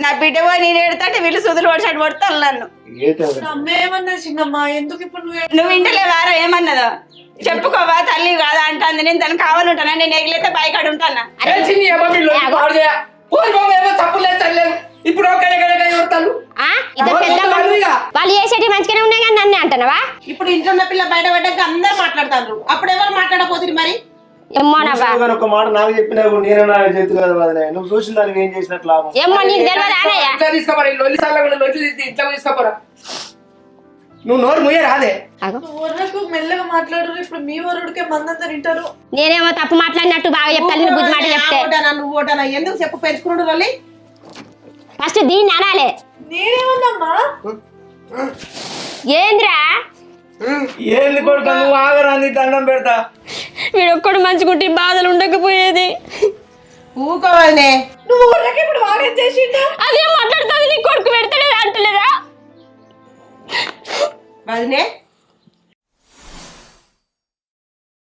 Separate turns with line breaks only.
నా బిడ్డ పోయి నేను ఎడతాంటే వీళ్ళు సుదులు పడిచాడు పడతాను నన్ను.
అమ్మేమన్నా చిన్నమ్మా ఎందుకు ఇప్పుడు
నువ్వు ఇంటలేవారా ఏమన్నదో చెప్పుకోవా తల్లి కాదా అంటాంది. నేను దానికి కావాలంటానా? నేను ఎగిలితే బయకాడు ఉంటానా?
ఇప్పుడు
వాళ్ళు చేసేటి మంచిగానే ఉన్నాయి కానీ నన్నే అంటున్నావా?
ఇప్పుడు ఇంట్లో ఉన్న పిల్ల బయట పడ్డాక అందరు మాట్లాడతారు. అప్పుడు ఎవరు మాట్లాడపోతుంది మరి?
ఒక మాట నాకు చెప్పినావు నేను చేతు కదా వదిలే. నువ్వు చూసిన దానికి ఏం చేసినట్లు లాభం?
ఏమో నీకు తెలియదు.
తీసుకోపోరా ఇంట్లో తీసుకోపోరా. నువ్వు నోరు ముయ్య రాదే.
మెల్లగా మాట్లాడు. ఇప్పుడు మీ వరుడికే మందంతా తింటారు.
నేనేమో తప్పు మాట్లాడినట్టు బాగా చెప్తాను. బుద్ధి మాట చెప్తే
నువ్వు ఓటానా? ఎందుకు చెప్పు పెంచుకున్నాడు వాళ్ళు.
ఫస్ట్ దీన్ని అనాలే.
నేనేమన్నామ్మా?
ఏంద్రా
ఏంది కొడుక నువ్వు ఆగరా, నీ దండం పెడతా.
వీడొక్కడు మంచిగుంటే బాధలు ఉండకపోయేది.
ఊకోవాలనే
నువ్వు ఊర్లకి ఇప్పుడు వాడేం చేసిండు?
అదే మాట్లాడుతుంది. నీ కొడుకు పెడతలేదా అంటలేదా?
వదినే